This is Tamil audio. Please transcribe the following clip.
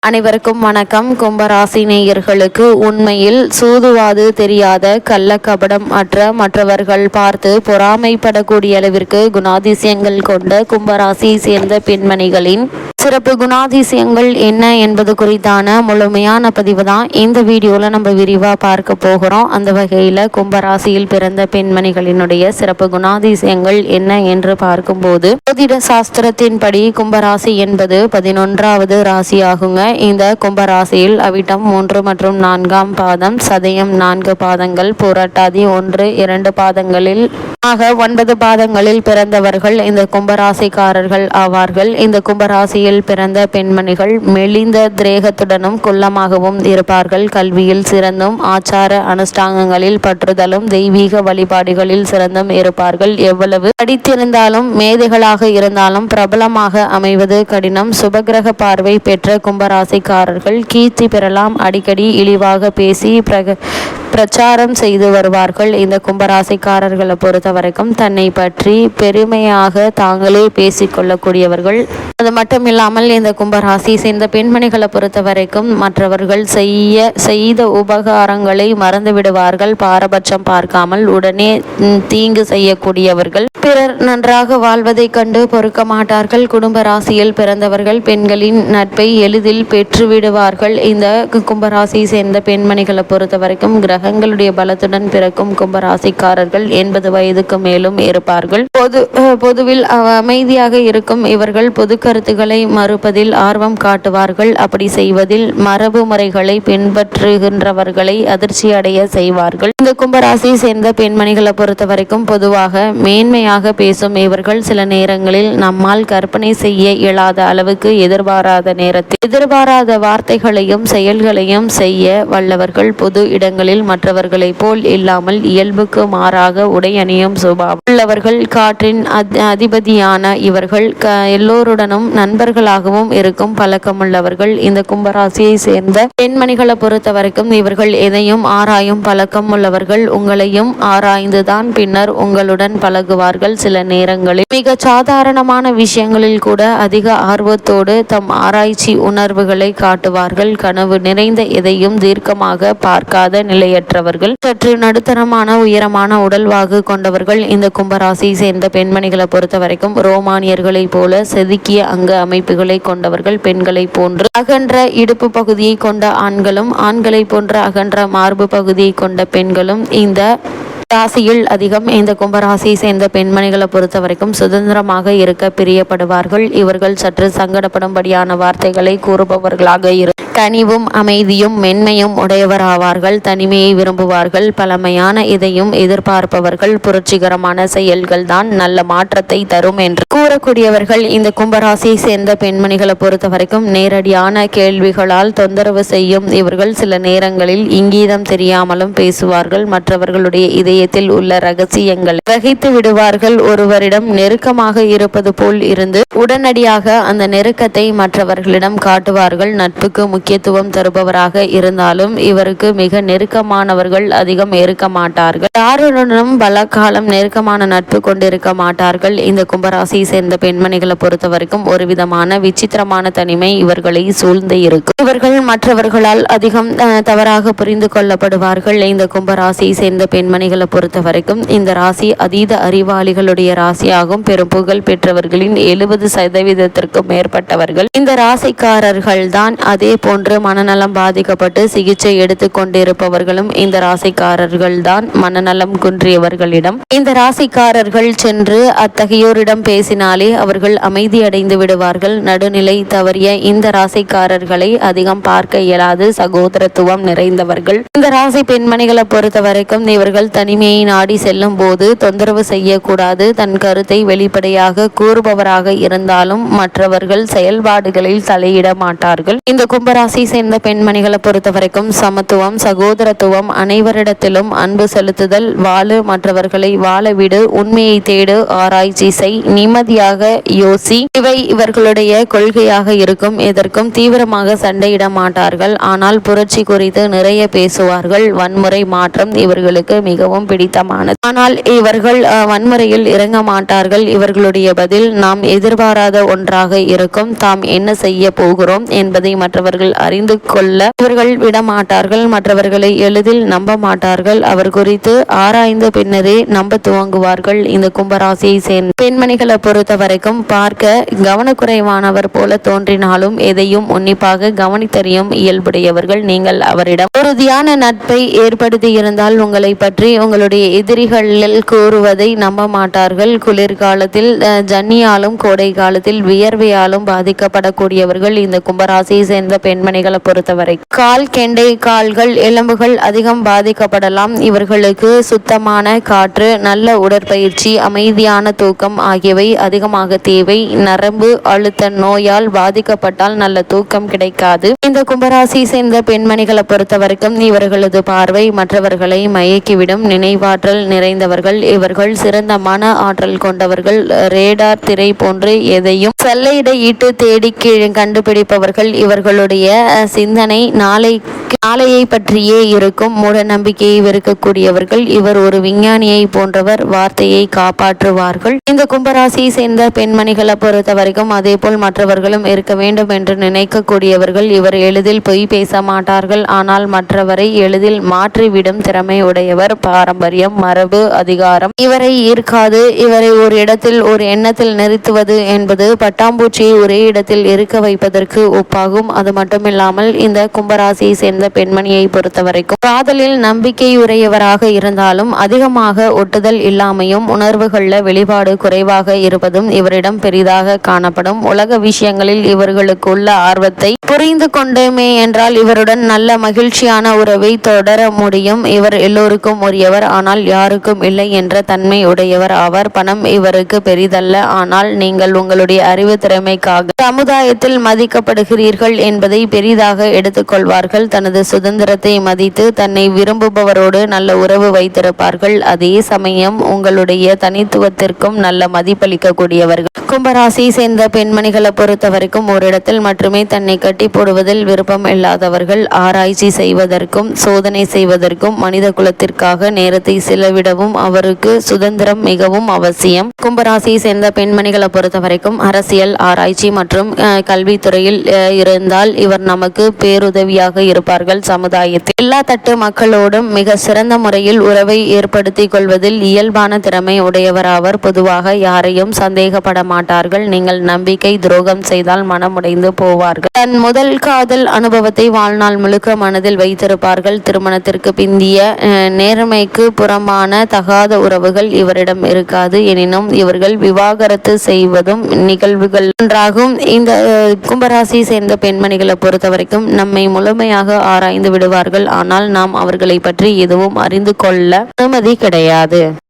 அனைவருக்கும் வணக்கம். கும்பராசி நேயர்களுக்கு உண்மையில் சூதுவாது தெரியாத கள்ளக்கபடம் அற்ற மற்றவர்கள் பார்த்து பொறாமைப்படக்கூடிய அளவிற்கு குணாதிசயங்கள் கொண்ட கும்பராசியை சேர்ந்த பெண்மணிகளின் சிறப்பு குணாதிசயங்கள் என்ன என்பது குறித்தான முழுமையான பதிவு தான் இந்த வீடியோவில் நம்ம விரிவாக பார்க்க போகிறோம். அந்த வகையில் கும்பராசியில் பிறந்த பெண்மணிகளினுடைய சிறப்பு குணாதிசயங்கள் என்ன என்று பார்க்கும்போது ஜோதிட சாஸ்திரத்தின்படி கும்பராசி என்பது 11வது ராசி ஆகுங்க. இந்த கும்பராசியில் அவிட்டம் 3 மற்றும் 4ஆம் பாதம், சதயம் 4 பாதங்கள், புரட்டாதி 1, 2 பாதங்களில் ஆக 9 பாதங்களில் பிறந்தவர்கள் இந்த கும்பராசிக்காரர்கள் ஆவார்கள். இந்த கும்பராசியில் பிறந்த பெண்மணிகள் மெலிந்த திரேகத்துடனும் குள்ளமாகவும் இருப்பார்கள். கல்வியில் சிறந்தும் ஆச்சார அனுஷ்டானங்களில் பற்றுதலும் தெய்வீக வழிபாடுகளில் சிறந்தும் இருப்பார்கள். எவ்வளவு படித்திருந்தாலும் மேதைகளாக இருந்தாலும் பிரபலமாக அமைவது கடினம். சுபகிரக பார்வை பெற்ற கும்பராசிக்காரர்கள் கீர்த்தி பெறலாம். அடிக்கடி இழிவாக பேசி பிரச்சாரம் செய்து வருவார்கள். இந்த கும்பராசிக்காரர்களை பொறுத்த வரைக்கும் தன்னை பற்றி பெருமையாக தாங்களே பேசிக்கொள்ளக்கூடியவர்கள். அது மட்டும் இல்லாமல் இந்த கும்பராசி சேர்ந்த பெண்மணிகளை பொறுத்த வரைக்கும் மற்றவர்கள் செய்த உபகாரங்களை மறந்து விடுவார்கள். பாரபட்சம் பார்க்காமல் உடனே தீங்கு செய்யக்கூடியவர்கள். பிறர் நன்றாக வாழ்வதை கண்டு பொறுக்க மாட்டார்கள். குடும்ப ராசியில் பிறந்தவர்கள் பெண்களின் நட்பை எளிதில் பெற்றுவிடுவார்கள். இந்த கும்பராசியை சேர்ந்த பெண்மணிகளை பொறுத்த வரைக்கும் கிரகங்களுடைய பலத்துடன் பிறக்கும் கும்பராசிக்காரர்கள் 80 வயதுக்கு மேலும் இருப்பார்கள். பொதுவில் அமைதியாக இருக்கும் இவர்கள் பொது கருத்துக்களை மறுப்பதில் ஆர்வம் காட்டுவார்கள். அப்படி செய்வதில் மரபு முறைகளை பின்பற்றுகின்றவர்களை அதிர்ச்சி அடைய செய்வார்கள். இந்த கும்பராசியை சேர்ந்த பெண்மணிகளை பொறுத்த வரைக்கும் பொதுவாக மேன்மையாக பேசும் இவர்கள் சில நேரங்களில் நம்மால் கற்பனை செய்ய இயலாத அளவுக்கு எதிர்பாராத நேரத்தில் எதிர்பாராத வார்த்தைகளையும் செயல்களையும் செய்ய வல்லவர்கள். பொது இடங்களில் மற்றவர்களைப் போல் இல்லாமல் இயல்புக்கு மாறாக உடை அணியும் சுபாவம் உள்ளவர்கள். காற்றின் அதிபதியான இவர்கள் எல்லோருடனும் நண்பர்களாகவும் இருக்கும் பழக்கமுள்ளவர்கள். இந்த கும்பராசியை சேர்ந்த பெண்மணிகளை பொறுத்த வரைக்கும் இவர்கள் எதையும் ஆராயும் பழக்கம் உள்ளவர்கள். உங்களையும் ஆராய்ந்துதான் பின்னர் உங்களுடன் பழகுவார்கள். சில நேரங்களில் மிக சாதாரணமான விஷயங்களில் கூட அதிக ஆர்வத்தோடு தம் ஆராய்ச்சி உணர்வுகளை காட்டுவார்கள். கனவு நிறைந்த எதையும் தீர்க்கமாக பார்க்காத நிலையற்றவர்கள். சற்று நடுத்தரமான உயரமான உடல்வாகு கொண்டவர்கள். இந்த கும்பராசியை சேர்ந்த பெண்மணிகளை பொறுத்த வரைக்கும் ரோமானியர்களை போல செதுக்கிய அங்க அமைப்புகளை கொண்டவர்கள். பெண்களை போன்று அகன்ற இடுப்பு பகுதியை கொண்ட ஆண்களும் ஆண்களை போன்ற அகன்ற மார்பு பகுதியை கொண்ட பெண்களும் இந்த ராசியில் அதிகம். இந்த கும்பராசியை சேர்ந்த பெண்மணிகளை பொறுத்த வரைக்கும் சுதந்திரமாக இருக்க பிரியப்படுவார்கள். இவர்கள் சற்று சங்கடப்படும்படியான வார்த்தைகளை கூறுபவர்களாக கனிவும் அமைதியும் மென்மையும் உடையவராவார்கள். தனிமையை விரும்புவார்கள். பழமையான இதையும் எதிர்பார்ப்பவர்கள். புரட்சிகரமான செயல்கள் தான் நல்ல மாற்றத்தை தரும் என்று கூறக்கூடியவர்கள். இந்த கும்பராசியை சேர்ந்த பெண்மணிகளை பொறுத்த வரைக்கும் நேரடியான கேள்விகளால் தொந்தரவு செய்யும் இவர்கள் சில நேரங்களில் இங்கீதம் தெரியாமலும் பேசுவார்கள். மற்றவர்களுடைய இதயத்தில் உள்ள ரகசியங்களை வகித்து விடுவார்கள். ஒருவரிடம் நெருக்கமாக இருப்பது போல் இருந்து உடனடியாக அந்த நெருக்கத்தை மற்றவர்களிடம் காட்டுவார்கள். நட்புக்கு முக்கியத்துவம் தருபவராக இருந்தாலும் இவருக்கு மிக நெருக்கமானவர்கள் அதிகம் இருக்க மாட்டார்கள். யாருடனும் பல காலம் நெருக்கமான நட்பு கொண்டிருக்க மாட்டார்கள். இந்த கும்பராசியை சேர்ந்த பெண்மணிகளை பொறுத்த வரைக்கும் ஒரு விதமான விசித்திரமான தனிமை இவர்களை சூழ்ந்து இருக்கும். இவர்கள் மற்றவர்களால் அதிகம் தவறாக புரிந்து கொள்ளப்படுவார்கள். இந்த கும்பராசியை சேர்ந்த பெண்மணிகளை பொறுத்த வரைக்கும் இந்த ராசி அதீத அறிவாளிகளுடைய ராசியாகும். பெரும் புகழ் பெற்றவர்களின் 70% மேற்பட்டவர்கள் இந்த ராசிக்காரர்கள் தான். அதே போன்று மனநலம் பாதிக்கப்பட்டு சிகிச்சை எடுத்துக் கொண்டிருப்பவர்களும் இந்த ராசிக்காரர்கள் தான். மனநலம் குன்றியவர்களிடம் இந்த ராசிக்காரர்கள் சென்று அத்தகையோரிடம் பேசினாலே அவர்கள் அமைதியடைந்து விடுவார்கள். நடுநிலை தவறிய இந்த ராசிக்காரர்களை அதிகம் பார்க்க இயலாது. சகோதரத்துவம் நிறைந்தவர்கள். இந்த ராசி பெண்மணிகளை பொறுத்த வரைக்கும் இவர்கள் தனிமையை நாடி செல்லும் போது தொந்தரவு செய்யக்கூடாது. தன் கருத்தை வெளிப்படையாக கூறுபவராக இருந்தாலும் மற்றவர்கள் செயல்பாடுகளில் தலையிட மாட்டார்கள். இந்த கும்பராசி சேர்ந்த பெண்மணிகளை பொறுத்த வரைக்கும் சமத்துவம், சகோதரத்துவம், அனைவரிடத்திலும் அன்பு செலுத்துதல், வாழு, மற்றவர்களை வாழ விடு, உண்மையை தேடு, ஆராய்ச்சி செய், நிம்மதியாக யோசி, இவை இவர்களுடைய கொள்கையாக இருக்கும். இதற்கும் தீவிரமாக சண்டையிட மாட்டார்கள். ஆனால் புரட்சி குறித்து நிறைய பேசுவார்கள். வன்முறை மாற்றம் இவர்களுக்கு மிகவும் பிடித்தமானது. ஆனால் இவர்கள் வன்முறையில் இறங்க மாட்டார்கள். இவர்களுடைய பதில் நாம் எதிர்பாராத ஒன்றாக இருக்கும். தாம் என்ன செய்ய போகிறோம் என்பதை மற்றவர்கள் அறிந்து கொள்ள இவர்கள் விடமாட்டார்கள். மற்றவர்களை எளிதில் நம்ப மாட்டார்கள். அவர் குறித்து ஆராய்ந்த பின்னரே நம்ப துவங்குவார்கள். இந்த கும்பராசியை சேர்ந்த பெண்மணிகளை பொறுத்த வரைக்கும் பார்க்க கவனக்குறைவானவர் போல தோன்றினாலும் எதையும் உன்னிப்பாக கவனித்தறியும் இயல்புடையவர்கள். நீங்கள் அவரிடம் உறுதியான நட்பை ஏற்படுத்தி இருந்தால் உங்களை பற்றி உங்களுடைய எதிரிகள் கூறுவதை நம்ப மாட்டார்கள். குளிர்காலத்தில் ஜன்னியாலும் கோடை காலத்தில் வியர்வையாலும் பாதிக்கப்படக்கூடியவர்கள் இந்த கும்பராசியை சேர்ந்த பெண்மணிகளை பொறுத்தவரை. கால் கெண்டை கால்கள் எலும்புகள் அதிகம் பாதிக்கப்படலாம். இவர்களுக்கு சுத்தமான காற்று, நல்ல உடற்பயிற்சி, அமைதியான தூக்கம் ஆகியவை அதிகமாக தேவை. நரம்பு அழுத்த நோயால் பாதிக்கப்பட்டால் நல்ல தூக்கம் கிடைக்காது. இந்த கும்பராசியை சேர்ந்த பெண்மணிகளை பொறுத்த வரைக்கும் இவர்களது பார்வை மற்றவர்களை மயக்கிவிடும். நினைவாற்றல் நிறைந்தவர்கள். இவர்கள் சிறந்த மன ஆற்றல் கொண்டவர்கள். ரேடார் திரை போன்று எதையும் செல்லையிட்டு தேடி கண்டுபிடிப்பவர்கள். இவர்களுடைய சிந்தனை நாளையை பற்றியே இருக்கும். மூட நம்பிக்கையை வெறுக்கக்கூடியவர்கள். இவர் ஒரு விஞ்ஞானியை போன்றவர். வார்த்தையை காப்பாற்றுவார்கள். இந்த கும்பராசியை சேர்ந்த பெண்மணிகளை பொறுத்த வரைக்கும் அதே போல் மற்றவர்களும் இருக்க வேண்டும் என்று நினைக்கக்கூடியவர்கள். இவர் எளிதில் பொய் பேச மாட்டார்கள். ஆனால் மற்றவரை எளிதில் மாற்றிவிடும் திறமை உடையவர். பாரம்பரியம், மரபு, அதிகாரம் இவரை ஈர்க்காது. இவரை ஒரு இடத்தில் ஒரு எண்ணத்தில் நிறுத்துவது என்பது பட்டாம்பூச்சியை ஒரே இடத்தில் இருக்க வைப்பதற்கு ஒப்பாகும். அது மட்டுமில்லாமல் இந்த கும்பராசியை சேர்ந்த பெண்மணியை பொறுத்தவரைக்கும் காதலில் நம்பிக்கையுடையவராக இருந்தாலும் அதிகமாக ஒட்டுதல் இல்லாமையும் உணர்வுகள்ல வெளிப்பாடு குறைவாக இருப்பதும் இவரிடம் பெரிதாக காணப்படும். உலக விஷயங்களில் இவர்களுக்குள்ள ஆர்வத்தை புரிந்து கொண்டோமே என்றால் இவருடன் நல்ல மகிழ்ச்சியான உறவை தொடர முடியும். இவர் எல்லோருக்கும் உரியவர், ஆனால் யாருக்கும் இல்லை என்ற தன்மை உடையவர் ஆவார். பணம் இவருக்கு பெரிதல்ல, ஆனால் நீங்கள் உங்களுடைய அறிவு திறமைக்காக சமுதாயத்தில் மதிக்கப்படுகிறீர்கள் என்பதை பெரிதாக எடுத்துக்கொள்வார்கள். தனது சுதந்திரத்தை மதித்து தன்னை விரும்புபவரோடு நல்ல உறவு வைத்திருப்பார்கள். அதே சமயம் உங்களுடைய தனித்துவத்திற்கும் நல்ல மதிப்பளிக்கக்கூடியவர்கள். கும்பராசியை சேர்ந்த பெண்மணிகளை பொறுத்த வரைக்கும் ஒரு இடத்தில் மட்டுமே தன்னை கட்டி போடுவதில் விருப்பம் இல்லாதவர்கள். ஆராய்ச்சி செய்வதற்கும் சோதனை செய்வதற்கும் மனித குலத்திற்காக நேரத்தை செலவிடவும் அவருக்கு சுதந்திரம் மிகவும் அவசியம். கும்பராசியை சேர்ந்த பெண்மணிகளை பொறுத்த வரைக்கும் அரசியல், ஆராய்ச்சி மற்றும் கல்வித்துறையில் இருந்தால் இவர் நமக்கு பேருதவியாக இருப்பார்கள். சமுதாயத்தில் எல்லா தட்டு மக்களோடும் மிக சிறந்த முறையில் உறவை ஏற்படுத்தி கொள்வதில் இயல்பான திறமை உடையவராவர். பொதுவாக யாரையும் சந்தேகப்பட மாட்டார்கள். நீங்கள் நம்பிக்கை துரோகம் செய்தால் மனமுடைந்து போவார்கள். தன் முதல் காதல் அனுபவத்தை வாழ்நாள் முழுக்க மனதில் வைத்திருப்பார்கள். திருமணத்திற்கு பிந்திய நேர்மைக்கு புறமான தகாத உறவுகள் இவரிடம் இருக்காது. எனினும் இவர்கள் விவாகரத்து செய்வதும் நிகழ்வுகள் ஒன்றாகும். இந்த கும்பராசியை சேர்ந்த பெண்மணிகளை பொறுத்த வரைக்கும் நம்மை முழுமையாக ஆராய்ந்து விடுவார்கள். ஆனால் நாம் அவர்களை பற்றி எதுவும் அறிந்து கொள்ள அனுமதி கிடையாது.